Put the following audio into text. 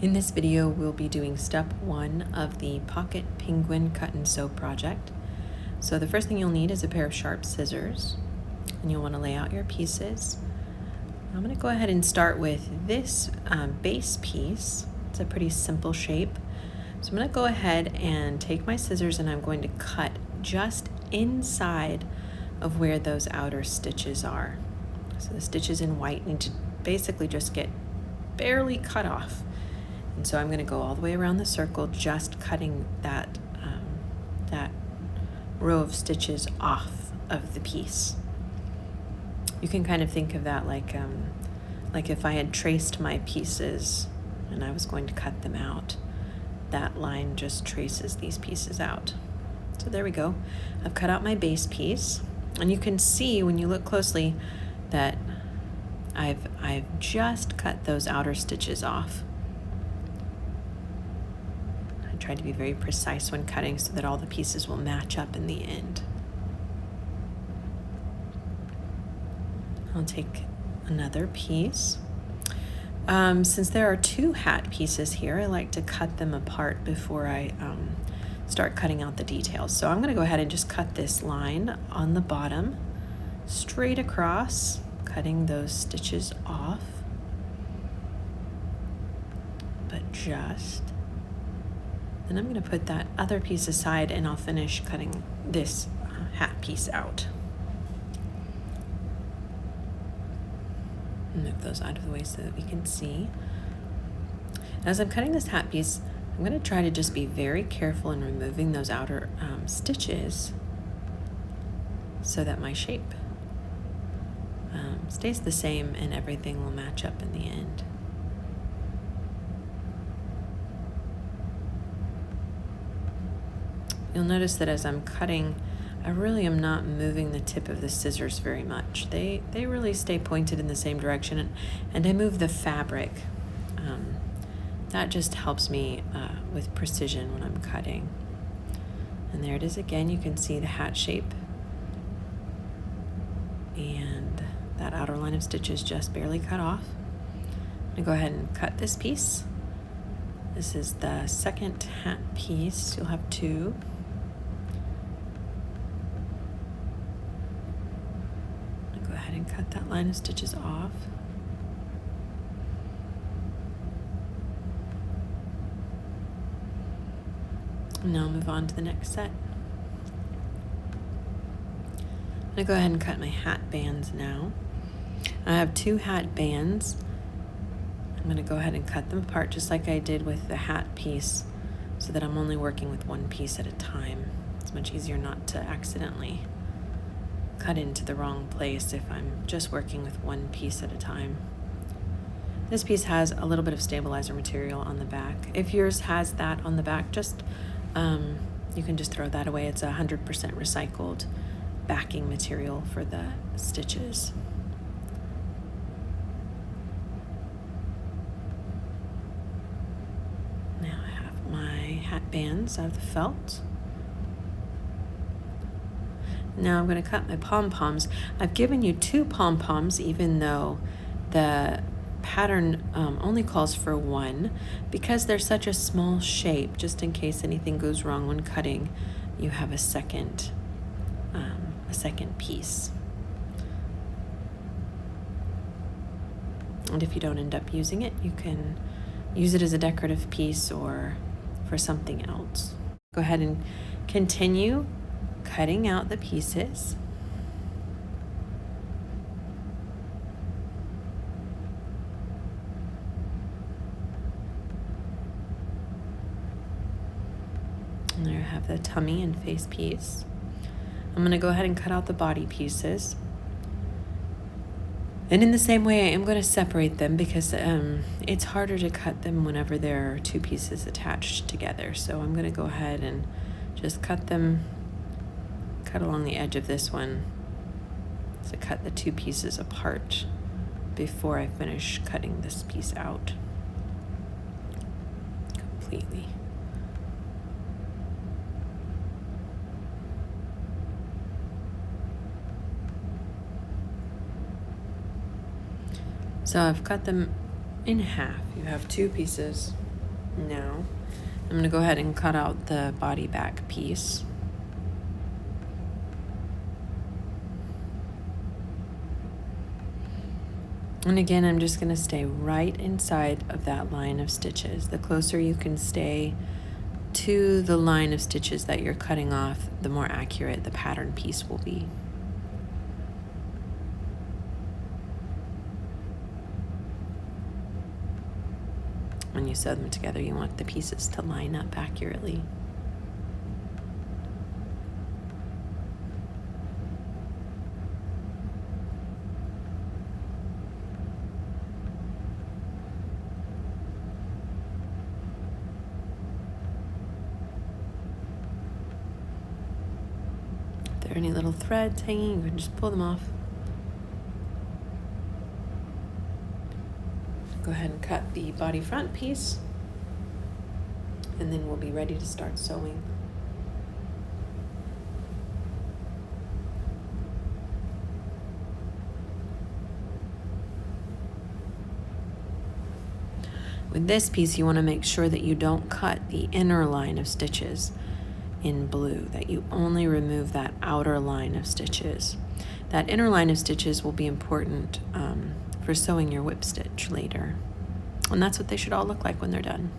In this video, we'll be doing step 1 of the Pocket Penguin Cut and Sew project. So the first thing you'll need is a pair of sharp scissors, and you'll want to lay out your pieces. I'm going to go ahead and start with this base piece. It's a pretty simple shape. So I'm going to go ahead and take my scissors and I'm going to cut just inside of where those outer stitches are. So the stitches in white need to basically just get barely cut off. And so I'm going to go all the way around the circle, just cutting that row of stitches off of the piece. You can kind of think of that like if I had traced my pieces and I was going to cut them out, that line just traces these pieces out. So there we go. I've cut out my base piece, and you can see when you look closely that I've just cut those outer stitches off. I try to be very precise when cutting so that all the pieces will match up in the end. I'll take another piece. Since there are 2 hat pieces here, I like to cut them apart before I start cutting out the details. So I'm going to go ahead and just cut this line on the bottom straight across, cutting those stitches off, but just. Then I'm going to put that other piece aside and I'll finish cutting this hat piece out. Move those out of the way so that we can see. As I'm cutting this hat piece, I'm going to try to just be very careful in removing those outer stitches so that my shape stays the same and everything will match up in the end. You'll notice that as I'm cutting, I really am not moving the tip of the scissors very much. They really stay pointed in the same direction, and I move the fabric. That just helps me with precision when I'm cutting. And there it is again. You can see the hat shape. And that outer line of stitches just barely cut off. I'm gonna go ahead and cut this piece. This is the second hat piece. You'll have 2. Go ahead and cut that line of stitches off. And now I'll move on to the next set. I'm going to go ahead and cut my hat bands now. I have 2 hat bands. I'm going to go ahead and cut them apart just like I did with the hat piece so that I'm only working with one piece at a time. It's much easier not to accidentally cut into the wrong place if I'm just working with one piece at a time. This piece has a little bit of stabilizer material on the back. If yours has that on the back, just you can just throw that away. It's 100% recycled backing material for the stitches. Now I have my hat bands out of the felt. Now I'm going to cut my pom-poms. I've given you 2 pom-poms even though the pattern only calls for 1 because they're such a small shape. Just in case anything goes wrong when cutting, you have a second piece. And if you don't end up using it, you can use it as a decorative piece or for something else. Go ahead and continue cutting out the pieces. And there I have the tummy and face piece. I'm going to go ahead and cut out the body pieces. And in the same way, I am going to separate them because it's harder to cut them whenever there are 2 pieces attached together. So I'm going to go ahead and just cut along the edge of this one to cut the 2 pieces apart before I finish cutting this piece out completely. So I've cut them in half. You have 2 pieces Now, I'm going to go ahead and cut out the body back piece. And again, I'm just going to stay right inside of that line of stitches. The closer you can stay to the line of stitches that you're cutting off, the more accurate the pattern piece will be. When you sew them together, you want the pieces to line up accurately. If there are any little threads hanging, you can just pull them off. Go ahead and cut the body front piece, and then we'll be ready to start sewing. With this piece, you want to make sure that you don't cut the inner line of stitches in blue, that you only remove that outer line of stitches. That inner line of stitches will be important for sewing your whip stitch later. And that's what they should all look like when they're done.